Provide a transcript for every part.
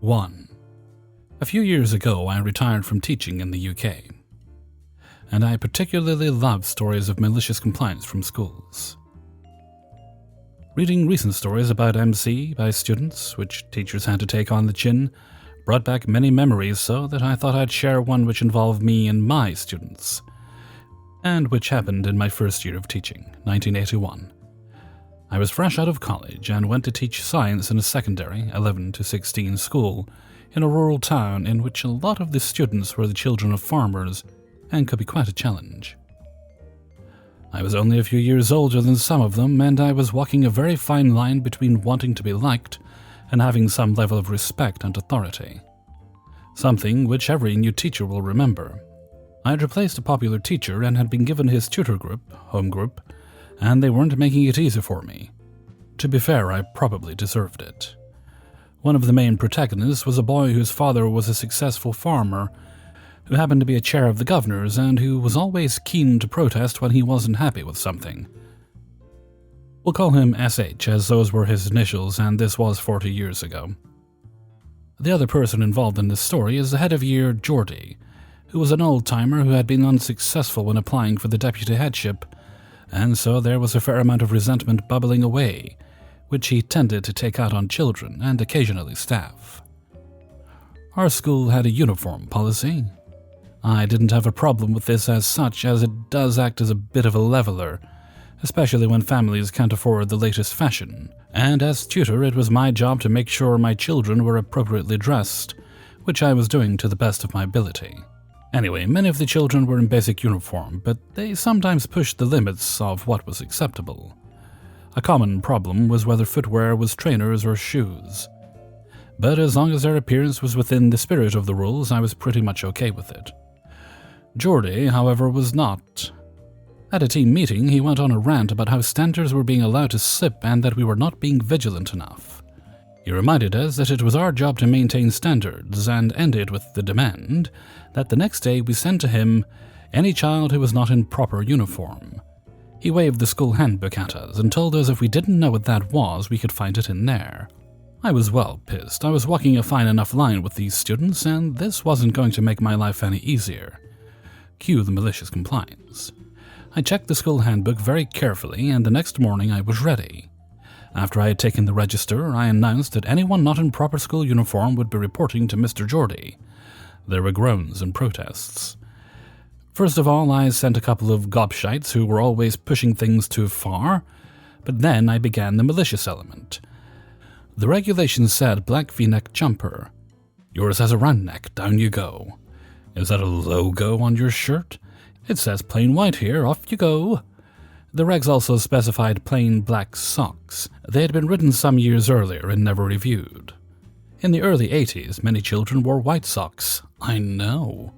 1. A few years ago, I retired from teaching in the UK, and I particularly love stories of malicious compliance from schools. Reading recent stories about MC by students, which teachers had to take on the chin, brought back many memories, so that I thought I'd share one which involved me and my students, and which happened in my first year of teaching, 1981. I was fresh out of college and went to teach science in a secondary 11 to 16 school in a rural town in which a lot of the students were the children of farmers and could be quite a challenge. I was only a few years older than some of them, and I was walking a very fine line between wanting to be liked and having some level of respect and authority. Something which every new teacher will remember. I had replaced a popular teacher and had been given his tutor group, home group, and they weren't making it easy for me. To be fair, I probably deserved it. One of the main protagonists was a boy whose father was a successful farmer who happened to be a chair of the governors and who was always keen to protest when he wasn't happy with something. We'll call him SH, as those were his initials, and this was 40 years ago. The other person involved in this story is the head of year, Geordie, who was an old-timer who had been unsuccessful when applying for the deputy headship, and so there was a fair amount of resentment bubbling away, which he tended to take out on children and occasionally staff. Our school had a uniform policy. I didn't have a problem with this as such, as it does act as a bit of a leveler, especially when families can't afford the latest fashion, and as tutor it was my job to make sure my children were appropriately dressed, which I was doing to the best of my ability. Anyway, many of the children were in basic uniform, but they sometimes pushed the limits of what was acceptable. A common problem was whether footwear was trainers or shoes. But as long as their appearance was within the spirit of the rules, I was pretty much okay with it. Geordie, however, was not. At a team meeting, he went on a rant about how standards were being allowed to slip and that we were not being vigilant enough. He reminded us that it was our job to maintain standards and ended with the demand that the next day we send to him any child who was not in proper uniform. He waved the school handbook at us and told us if we didn't know what that was, we could find it in there. I was well pissed. I was walking a fine enough line with these students, and this wasn't going to make my life any easier. Cue the malicious compliance. I checked the school handbook very carefully, and the next morning I was ready. After I had taken the register, I announced that anyone not in proper school uniform would be reporting to Mr. Geordie. There were groans and protests. First of all, I sent a couple of gobshites who were always pushing things too far, but then I began the malicious element. The regulations said black V-neck jumper. Yours has a round neck, down you go. Is that a logo on your shirt? It says plain white here, off you go. The regs also specified plain black socks. They had been written some years earlier and never reviewed. In the early 80s, many children wore white socks. I know.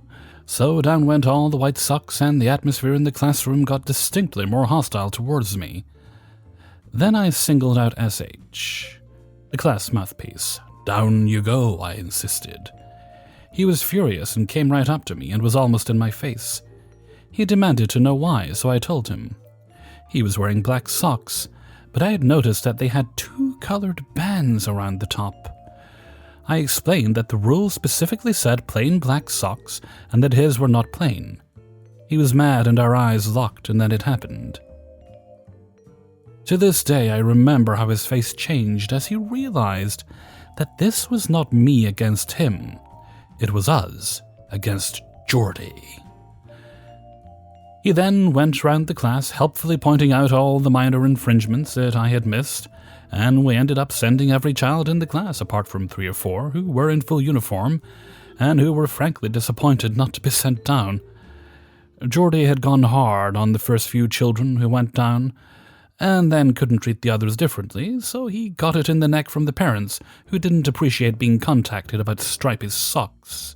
So down went all the white socks, and the atmosphere in the classroom got distinctly more hostile towards me. Then I singled out SH, the class mouthpiece. Down you go, I insisted. He was furious and came right up to me and was almost in my face. He demanded to know why, so I told him. He was wearing black socks, but I had noticed that they had two colored bands around the top. I explained that the rule specifically said plain black socks and that his were not plain. He was mad and our eyes locked, and then it happened. To this day, I remember how his face changed as he realized that this was not me against him. It was us against Geordie. He then went round the class, helpfully pointing out all the minor infringements that I had missed, and we ended up sending every child in the class, apart from 3 or 4, who were in full uniform, and who were frankly disappointed not to be sent down. Geordie had gone hard on the first few children who went down, and then couldn't treat the others differently, so he got it in the neck from the parents, who didn't appreciate being contacted about stripy socks.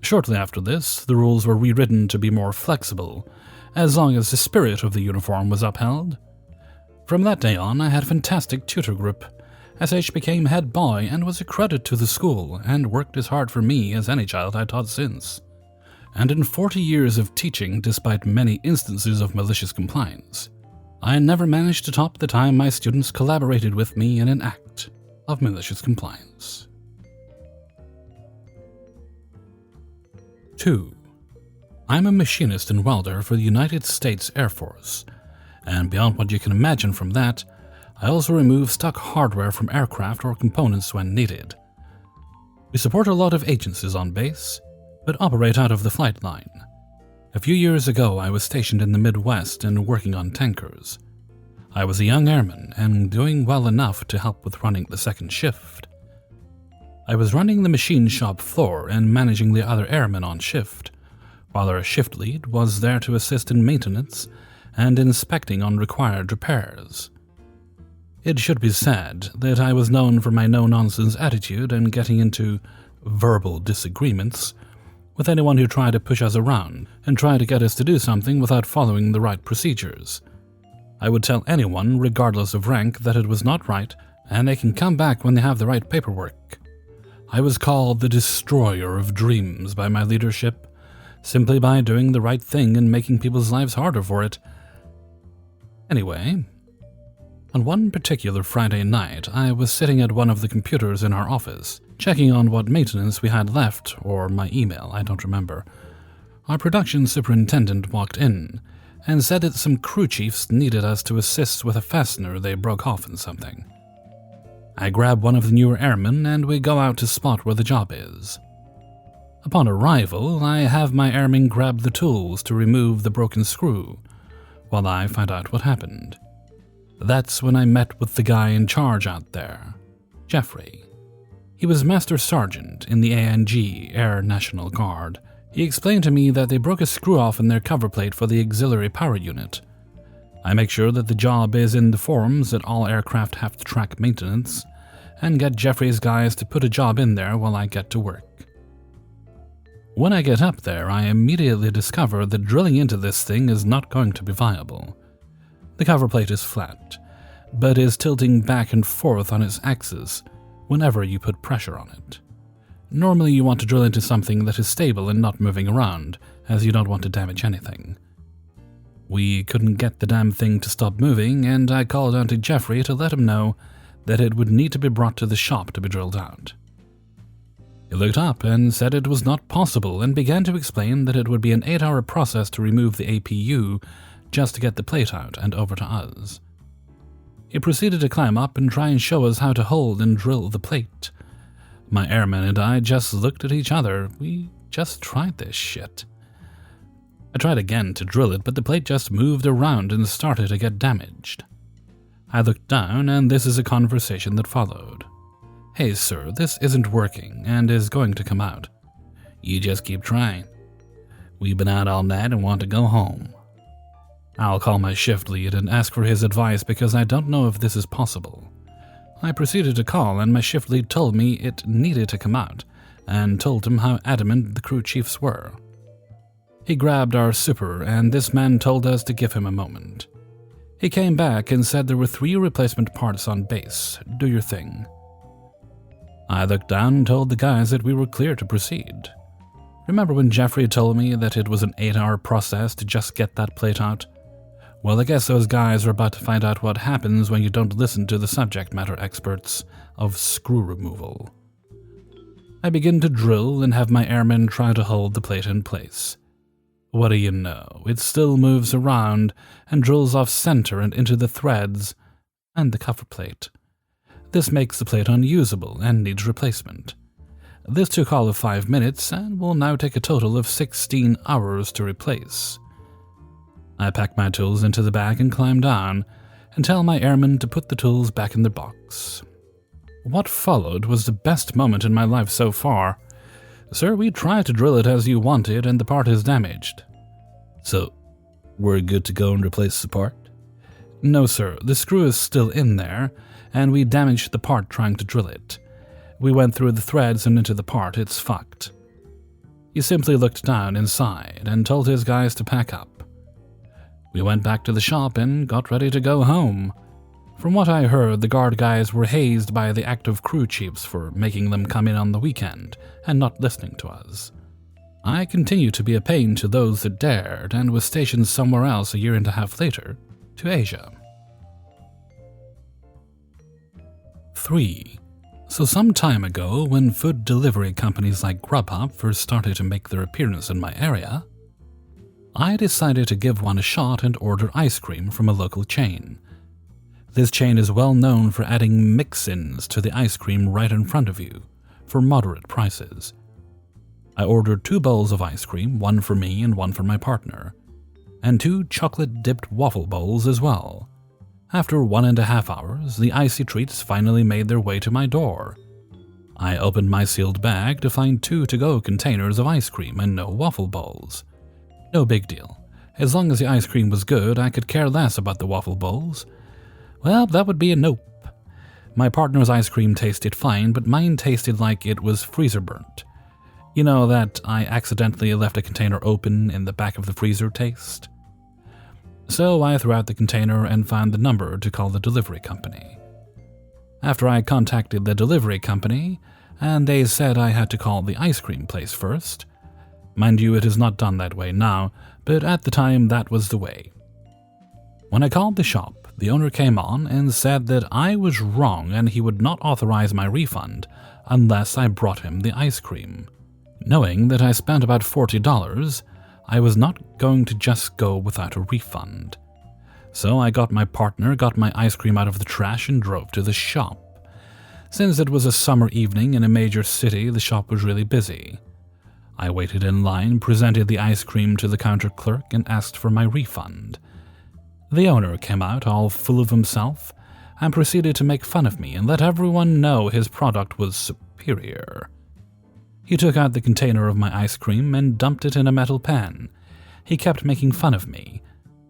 Shortly after this, the rules were rewritten to be more flexible, as long as the spirit of the uniform was upheld. From that day on, I had a fantastic tutor group. SH became head boy and was a credit to the school, and worked as hard for me as any child I taught since. And in 40 years of teaching, despite many instances of malicious compliance, I never managed to top the time my students collaborated with me in an act of malicious compliance. 2. I'm a machinist and welder for the United States Air Force, and beyond what you can imagine from that, I also remove stuck hardware from aircraft or components when needed. We support a lot of agencies on base, but operate out of the flight line. A few years ago, I was stationed in the Midwest and working on tankers. I was a young airman and doing well enough to help with running the second shift. I was running the machine shop floor and managing the other airmen on shift, while our shift lead was there to assist in maintenance and inspecting on required repairs. It should be said that I was known for my no-nonsense attitude and getting into verbal disagreements with anyone who tried to push us around and try to get us to do something without following the right procedures. I would tell anyone, regardless of rank, that it was not right, and they can come back when they have the right paperwork. I was called the destroyer of dreams by my leadership, simply by doing the right thing and making people's lives harder for it. Anyway, on one particular Friday night, I was sitting at one of the computers in our office, checking on what maintenance we had left, or my email, I don't remember. Our production superintendent walked in and said that some crew chiefs needed us to assist with a fastener they broke off in something. I grab one of the newer airmen and we go out to spot where the job is. Upon arrival, I have my airman grab the tools to remove the broken screw, while I find out what happened. That's when I met with the guy in charge out there, Jeffrey. He was Master Sergeant in the ANG, Air National Guard. He explained to me that they broke a screw off in their cover plate for the auxiliary power unit. I make sure that the job is in the forms that all aircraft have to track maintenance, and get Jeffrey's guys to put a job in there while I get to work. When I get up there, I immediately discover that drilling into this thing is not going to be viable. The cover plate is flat, but is tilting back and forth on its axis whenever you put pressure on it. Normally you want to drill into something that is stable and not moving around, as you don't want to damage anything. We couldn't get the damn thing to stop moving, and I called out to Jeffrey to let him know that it would need to be brought to the shop to be drilled out. He looked up and said it was not possible and began to explain that it would be an 8-hour process to remove the APU just to get the plate out and over to us. He proceeded to climb up and try and show us how to hold and drill the plate. My airman and I just looked at each other. We just tried this shit. I tried again to drill it, but the plate just moved around and started to get damaged. I looked down, and this is a conversation that followed. "Hey sir, this isn't working and is going to come out. You just keep trying. We've been out all night and want to go home." I'll call my shift lead and ask for his advice because I don't know if this is possible. I proceeded to call, and my shift lead told me it needed to come out, and told him how adamant the crew chiefs were. He grabbed our super, and this man told us to give him a moment. He came back and said there were 3 replacement parts on base. Do your thing. I looked down and told the guys that we were clear to proceed. Remember when Jeffrey told me that it was an 8-hour process to just get that plate out? Well, I guess those guys are about to find out what happens when you don't listen to the subject matter experts of screw removal. I begin to drill and have my airmen try to hold the plate in place. What do you know, it still moves around and drills off center and into the threads and the cover plate. This makes the plate unusable and needs replacement. This took all of 5 minutes and will now take a total of 16 hours to replace. I pack my tools into the bag and climb down, and tell my airmen to put the tools back in their box. What followed was the best moment in my life so far. "Sir, we tried to drill it as you wanted, and the part is damaged." "So, we're good to go and replace the part?" "No, sir, the screw is still in there, and we damaged the part trying to drill it. We went through the threads and into the part, it's fucked." He simply looked down and sighed, and told his guys to pack up. We went back to the shop and got ready to go home. From what I heard, the guard guys were hazed by the active crew chiefs for making them come in on the weekend and not listening to us. I continued to be a pain to those that dared and was stationed somewhere else a year and a half later, to Asia. 3. So some time ago, when food delivery companies like Grubhub first started to make their appearance in my area, I decided to give one a shot and order ice cream from a local chain. This chain is well known for adding mix-ins to the ice cream right in front of you for moderate prices. I ordered 2 bowls of ice cream, one for me and one for my partner, and 2 chocolate-dipped waffle bowls as well. After 1.5 hours, the icy treats finally made their way to my door. I opened my sealed bag to find 2 to-go containers of ice cream and no waffle bowls. No big deal. As long as the ice cream was good, I could care less about the waffle bowls. Well, that would be a nope. My partner's ice cream tasted fine, but mine tasted like it was freezer burnt. You know that I accidentally left a container open in the back of the freezer taste? So I threw out the container and found the number to call the delivery company. After I contacted the delivery company, and they said I had to call the ice cream place first. Mind you, it is not done that way now, but at the time that was the way. When I called the shop, the owner came on and said that I was wrong and he would not authorize my refund unless I brought him the ice cream. Knowing that I spent about $40, I was not going to just go without a refund. So I got my partner, got my ice cream out of the trash and drove to the shop. Since it was a summer evening in a major city, the shop was really busy. I waited in line, presented the ice cream to the counter clerk and asked for my refund. The owner came out all full of himself and proceeded to make fun of me and let everyone know his product was superior. He took out the container of my ice cream and dumped it in a metal pan. He kept making fun of me,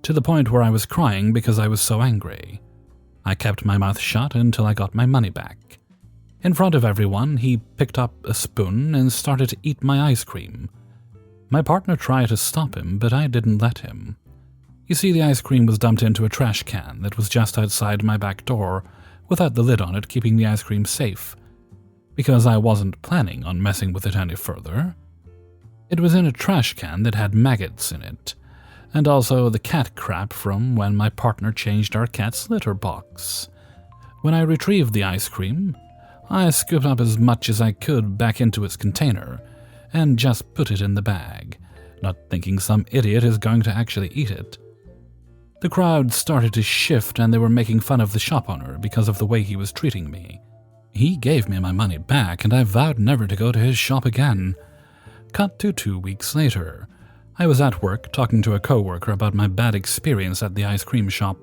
to the point where I was crying because I was so angry. I kept my mouth shut until I got my money back. In front of everyone, he picked up a spoon and started to eat my ice cream. My partner tried to stop him, but I didn't let him. You see, the ice cream was dumped into a trash can that was just outside my back door, without the lid on it, keeping the ice cream safe, because I wasn't planning on messing with it any further. It was in a trash can that had maggots in it, and also the cat crap from when my partner changed our cat's litter box. When I retrieved the ice cream, I scooped up as much as I could back into its container and just put it in the bag, not thinking some idiot is going to actually eat it. The crowd started to shift and they were making fun of the shop owner because of the way he was treating me. He gave me my money back and I vowed never to go to his shop again. Cut to 2 weeks later. I was at work talking to a coworker about my bad experience at the ice cream shop.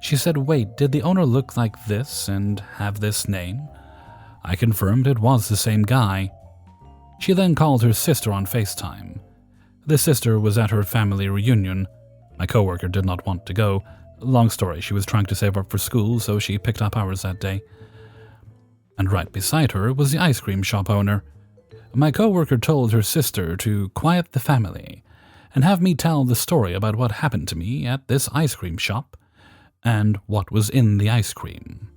She said, "Wait, did the owner look like this and have this name?" I confirmed it was the same guy. She then called her sister on FaceTime. The sister was at her family reunion. My coworker did not want to go. Long story, she was trying to save up for school, so she picked up hours that day. And right beside her was the ice cream shop owner. My coworker told her sister to quiet the family and have me tell the story about what happened to me at this ice cream shop and what was in the ice cream.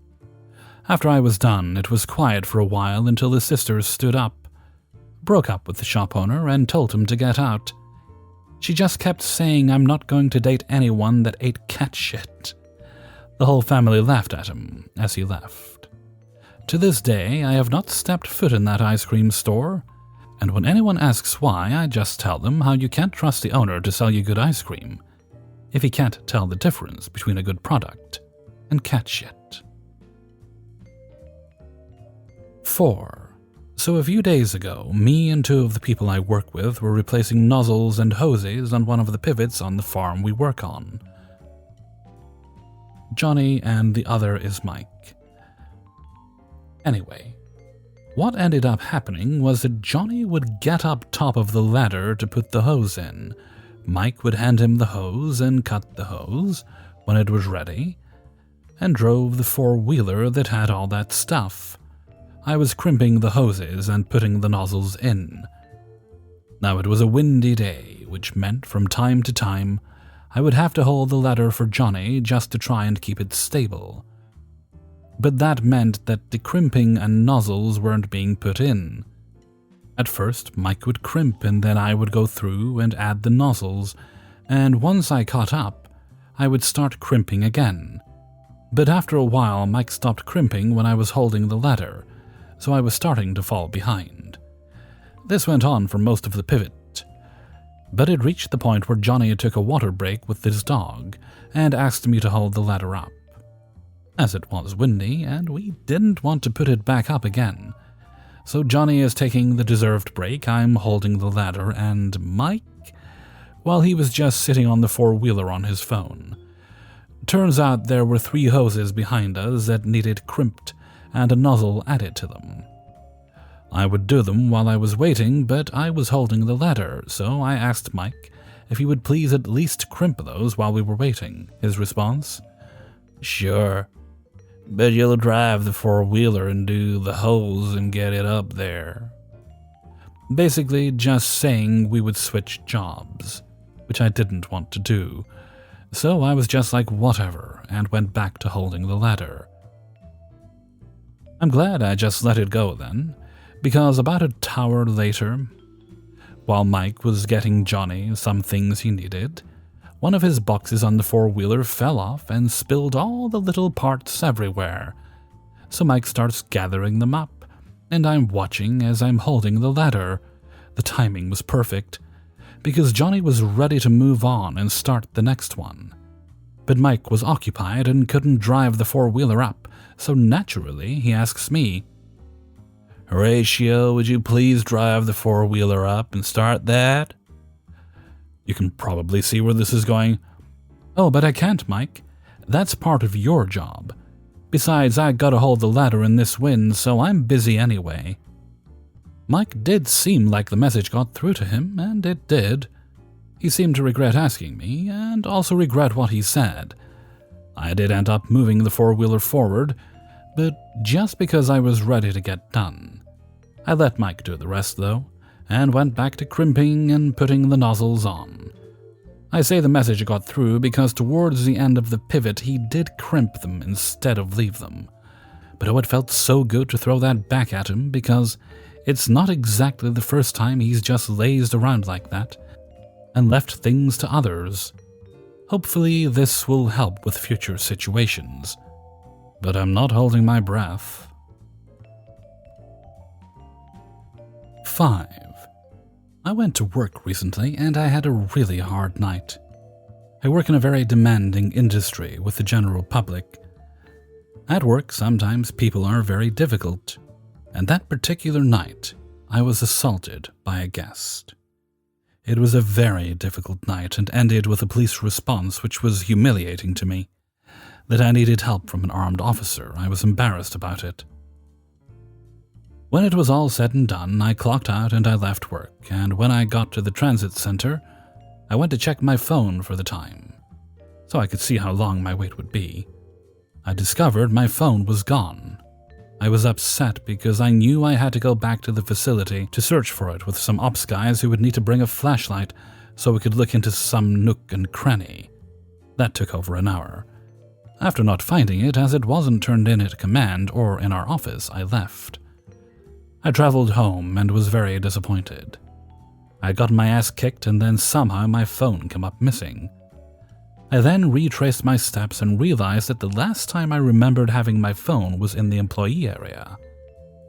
After I was done, it was quiet for a while until the sisters stood up, broke up with the shop owner, and told him to get out. She just kept saying I'm not going to date anyone that ate cat shit. The whole family laughed at him as he left. To this day, I have not stepped foot in that ice cream store, and when anyone asks why, I just tell them how you can't trust the owner to sell you good ice cream if he can't tell the difference between a good product and cat shit. 4. So a few days ago, me and 2 of the people I work with were replacing nozzles and hoses on one of the pivots on the farm we work on. Johnny and the other is Mike. Anyway, what ended up happening was that Johnny would get up top of the ladder to put the hose in. Mike would hand him the hose and cut the hose when it was ready, and drove the 4-wheeler that had all that stuff. I was crimping the hoses and putting the nozzles in. Now it was a windy day, which meant from time to time I would have to hold the ladder for Johnny just to try and keep it stable. But that meant that the crimping and nozzles weren't being put in. At first, Mike would crimp and then I would go through and add the nozzles, and once I caught up, I would start crimping again. But after a while, Mike stopped crimping when I was holding the ladder, so I was starting to fall behind. This went on for most of the pivot, but it reached the point where Johnny took a water break with his dog and asked me to hold the ladder up. As it was windy, and we didn't want to put it back up again. So Johnny is taking the deserved break, I'm holding the ladder, and Mike, well, he was just sitting on the four-wheeler on his phone. Turns out there were 3 hoses behind us that needed crimped and a nozzle added to them. I would do them while I was waiting, but I was holding the ladder, so I asked Mike if he would please at least crimp those while we were waiting. His response? "Sure, but you'll drive the four-wheeler and do the hose and get it up there." Basically just saying we would switch jobs, which I didn't want to do. So I was just like whatever and went back to holding the ladder. I'm glad I just let it go then, because about an hour later, while Mike was getting Johnny some things he needed, one of his boxes on the four-wheeler fell off and spilled all the little parts everywhere. So Mike starts gathering them up, and I'm watching as I'm holding the ladder. The timing was perfect, because Johnny was ready to move on and start the next one. But Mike was occupied and couldn't drive the four-wheeler up, so naturally he asks me, "Horatio, would you please drive the four-wheeler up and start that?" You can probably see where this is going. "Oh, but I can't, Mike. That's part of your job. Besides, I gotta hold the ladder in this wind, so I'm busy anyway." Mike did seem like the message got through to him, and it did. He seemed to regret asking me, and also regret what he said. I did end up moving the four-wheeler forward, but just because I was ready to get done. I let Mike do the rest, though, and went back to crimping and putting the nozzles on. I say the message got through because towards the end of the pivot he did crimp them instead of leave them. But oh, it felt so good to throw that back at him, because it's not exactly the first time he's just lazed around like that and left things to others. Hopefully this will help with future situations. But I'm not holding my breath. 5. I went to work recently and I had a really hard night. I work in a very demanding industry with the general public. At work, sometimes people are very difficult, and that particular night, I was assaulted by a guest. It was a very difficult night and ended with a police response which was humiliating to me. That I needed help from an armed officer, I was embarrassed about it. When it was all said and done, I clocked out and I left work, and when I got to the transit center, I went to check my phone for the time, so I could see how long my wait would be. I discovered my phone was gone. I was upset because I knew I had to go back to the facility to search for it with some ops guys who would need to bring a flashlight so we could look into some nook and cranny. That took over an hour. After not finding it, as it wasn't turned in at command or in our office, I left. I traveled home and was very disappointed. I got my ass kicked and then somehow my phone came up missing. I then retraced my steps and realized that the last time I remembered having my phone was in the employee area,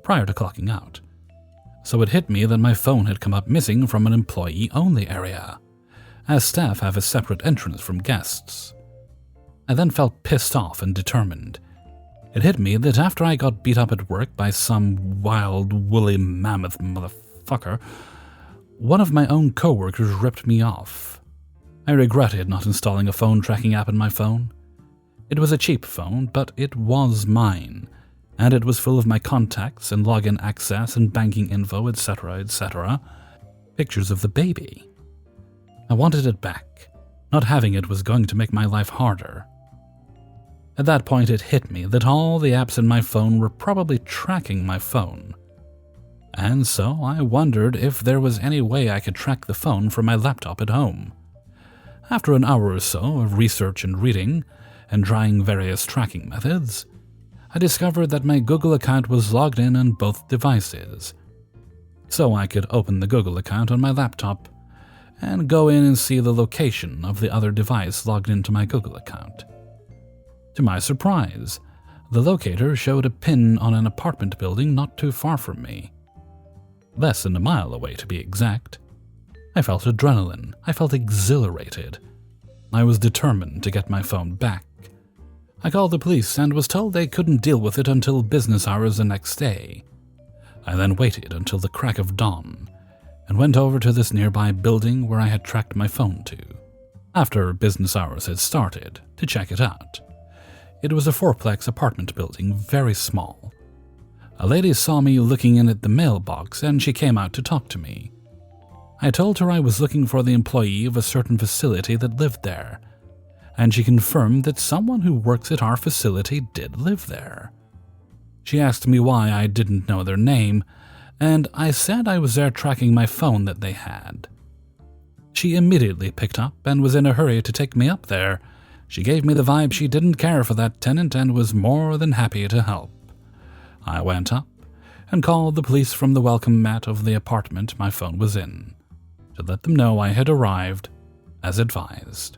prior to clocking out. So it hit me that my phone had come up missing from an employee-only area, as staff have a separate entrance from guests. I then felt pissed off and determined. It hit me that after I got beat up at work by some wild, woolly mammoth motherfucker, one of my own coworkers ripped me off. I regretted not installing a phone tracking app in my phone. It was a cheap phone, but it was mine, and it was full of my contacts and login access and banking info, etc., etc. Pictures of the baby. I wanted it back. Not having it was going to make my life harder. At that point, it hit me that all the apps in my phone were probably tracking my phone. And so I wondered if there was any way I could track the phone from my laptop at home. After an hour or so of research and reading, and trying various tracking methods, I discovered that my Google account was logged in on both devices. So I could open the Google account on my laptop and go in and see the location of the other device logged into my Google account. To my surprise, The locator showed a pin on an apartment building not too far from me. Less than a mile away, to be exact. I felt adrenaline. I felt exhilarated. I was determined to get my phone back. I called the police and was told they couldn't deal with it until business hours the next day. I then waited until the crack of dawn and went over to this nearby building where I had tracked my phone to, after business hours had started, to check it out. It was a fourplex apartment building, very small. A lady saw me looking in at the mailbox and she came out to talk to me. I told her I was looking for the employee of a certain facility that lived there, and she confirmed that someone who works at our facility did live there. She asked me why I didn't know their name, and I said I was there tracking my phone that they had. She immediately picked up and was in a hurry to take me up there. She gave me the vibe she didn't care for that tenant and was more than happy to help. I went up and called the police from the welcome mat of the apartment my phone was in, to let them know I had arrived, as advised.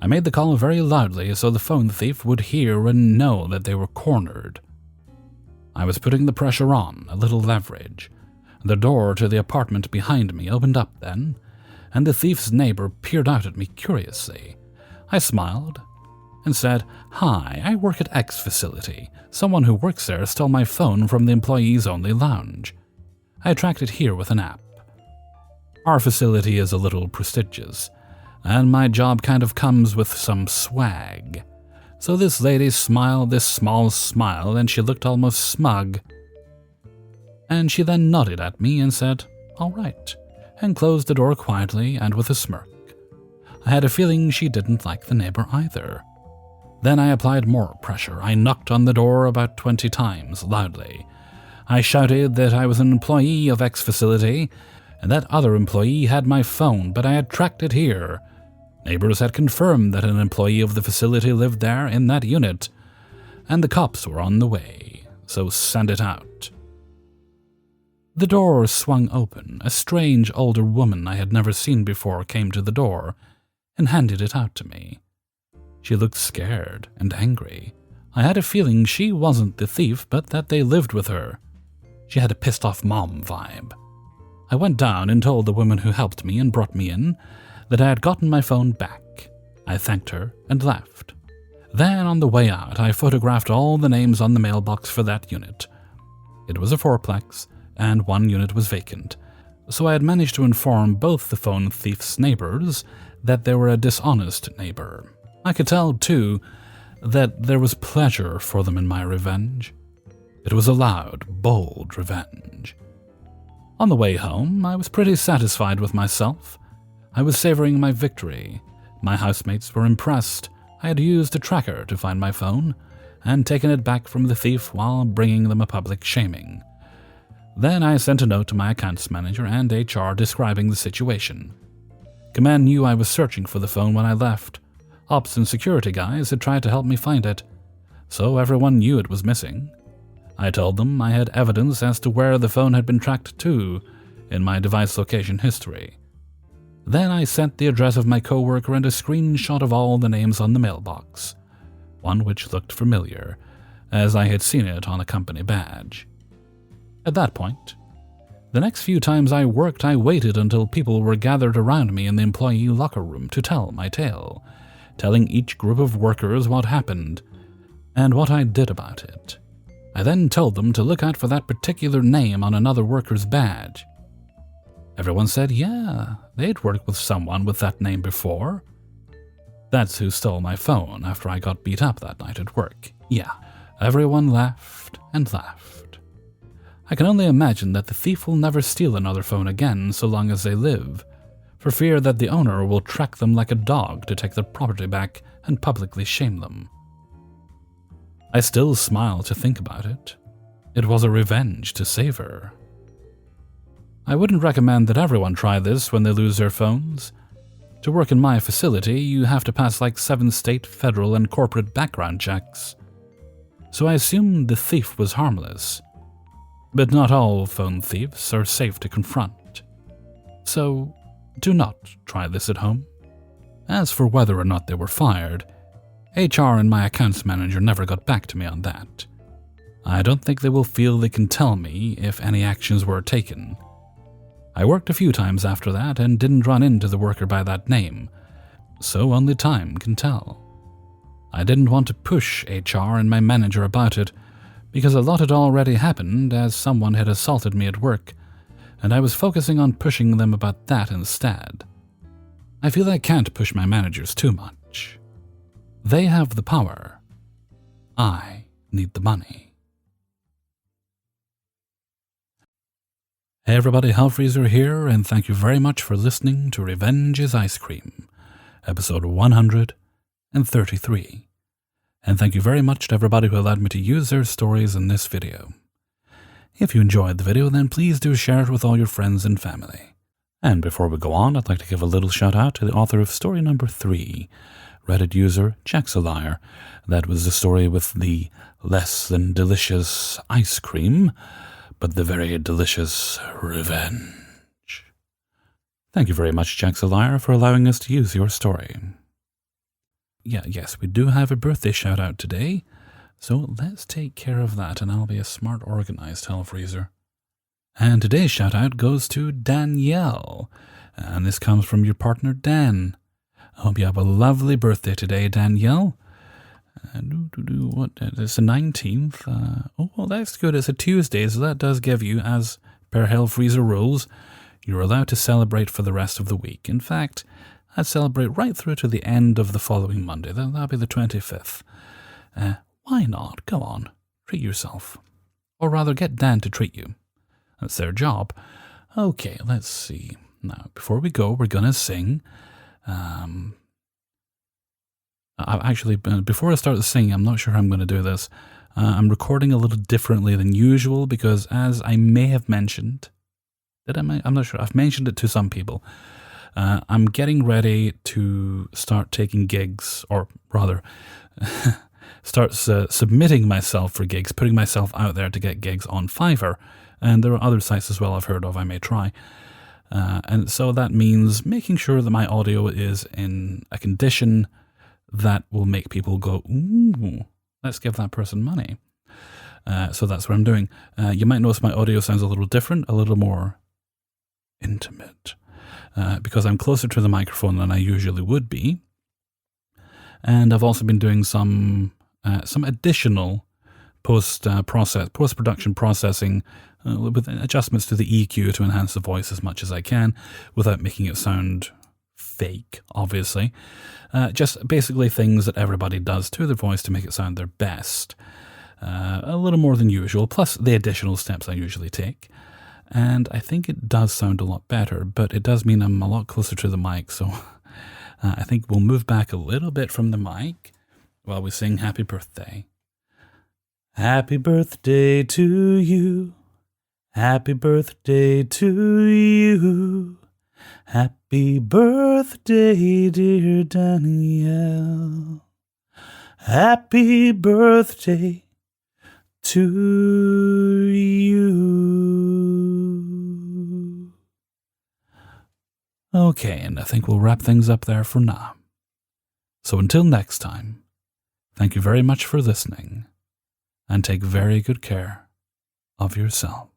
I made the call very loudly so the phone thief would hear and know that they were cornered. I was putting the pressure on, a little leverage. The door to the apartment behind me opened up then, and the thief's neighbor peered out at me curiously. I smiled and said, "Hi, I work at X facility. Someone who works there stole my phone from the employees-only lounge. I tracked it here with an app. Our facility is a little prestigious, and my job kind of comes with some swag." So this lady smiled this small smile, and she looked almost smug. And she then nodded at me and said, "All right," and closed the door quietly and with a smirk. I had a feeling she didn't like the neighbor either. Then I applied more pressure. I knocked on the door about 20 times, loudly. I shouted that I was an employee of X facility, and that other employee had my phone, but I had tracked it here. Neighbors had confirmed that an employee of the facility lived there in that unit, and the cops were on the way, so send it out. The door swung open. A strange older woman I had never seen before came to the door and handed it out to me. She looked scared and angry. I had a feeling she wasn't the thief, but that they lived with her. She had a pissed-off mom vibe. I went down and told the woman who helped me and brought me in that I had gotten my phone back. I thanked her and left. Then, on the way out, I photographed all the names on the mailbox for that unit. It was a fourplex, and one unit was vacant, so I had managed to inform both the phone thief's neighbors that they were a dishonest neighbor. I could tell, too, that there was pleasure for them in my revenge. It was a loud, bold revenge. On the way home, I was pretty satisfied with myself. I was savoring my victory. My housemates were impressed. I had used a tracker to find my phone and taken it back from the thief while bringing them a public shaming. Then I sent a note to my accounts manager and HR describing the situation. Command knew I was searching for the phone when I left. Ops and security guys had tried to help me find it, so everyone knew it was missing. I told them I had evidence as to where the phone had been tracked to in my device location history. Then I sent the address of my coworker and a screenshot of all the names on the mailbox, one which looked familiar, as I had seen it on a company badge. At that point, the next few times I worked, I waited until people were gathered around me in the employee locker room to tell my tale, telling each group of workers what happened and what I did about it. I then told them to look out for that particular name on another worker's badge. Everyone said, yeah, they'd worked with someone with that name before. That's who stole my phone after I got beat up that night at work. Yeah, everyone laughed and laughed. I can only imagine that the thief will never steal another phone again so long as they live, for fear that the owner will track them like a dog to take their property back and publicly shame them. I still smile to think about it. It was a revenge to savor. I wouldn't recommend that everyone try this when they lose their phones. To work in my facility, you have to pass like 7 state, federal, and corporate background checks. So I assumed the thief was harmless. But not all phone thieves are safe to confront. So do not try this at home. As for whether or not they were fired, HR and my accounts manager never got back to me on that. I don't think they will feel they can tell me if any actions were taken. I worked a few times after that and didn't run into the worker by that name, so only time can tell. I didn't want to push HR and my manager about it, because a lot had already happened as someone had assaulted me at work, and I was focusing on pushing them about that instead. I feel I can't push my managers too much. They have the power. I need the money. Hey everybody, Hellfreezer here, and thank you very much for listening to Revenge is Ice Cream, episode 133. And thank you very much to everybody who allowed me to use their stories in this video. If you enjoyed the video, then please do share it with all your friends and family. And before we go on, I'd like to give a little shout out to the author of story number 3, Reddit user Jack's a Liar. That was the story with the less than delicious ice cream, but the very delicious revenge. Thank you very much, Jack's a Liar, for allowing us to use your story. Yes, we do have a birthday shout-out today, so let's take care of that, and I'll be a smart, organized Hellfreezer. And today's shout-out goes to Danielle, and this comes from your partner, Dan. I hope you have a lovely birthday today, Danielle. What? It's the 19th. Oh, well, that's good. It's a Tuesday, so that does give you, as per Hellfreezer rules, you're allowed to celebrate for the rest of the week. In fact, I'd celebrate right through to the end of the following Monday. That'll be the 25th. Why not? Go on. Treat yourself. Or rather, get Dan to treat you. That's their job. Okay, let's see. Now, before we go, we're going to sing. Actually, before I start the singing, I'm not sure how I'm going to do this. I'm recording a little differently than usual because, as I may have mentioned, I'm not sure. I've mentioned it to some people. I'm getting ready to start taking gigs, or rather, start submitting myself for gigs, putting myself out there to get gigs on Fiverr. And there are other sites as well I've heard of I may try. And so that means making sure that my audio is in a condition that will make people go, ooh, let's give that person money. So that's what I'm doing. You might notice my audio sounds a little different, a little more intimate, because I'm closer to the microphone than I usually would be. And I've also been doing some additional post-production processing with adjustments to the EQ to enhance the voice as much as I can without making it sound fake, obviously. Just basically things that everybody does to their voice to make it sound their best. A little more than usual, plus the additional steps I usually take. And I think it does sound a lot better, but it does mean I'm a lot closer to the mic, so I think we'll move back a little bit from the mic while we sing Happy Birthday. Happy birthday to you. Happy birthday to you. Happy birthday, dear Danielle. Happy birthday to you. Okay, and I think we'll wrap things up there for now. So until next time, thank you very much for listening, and take very good care of yourself.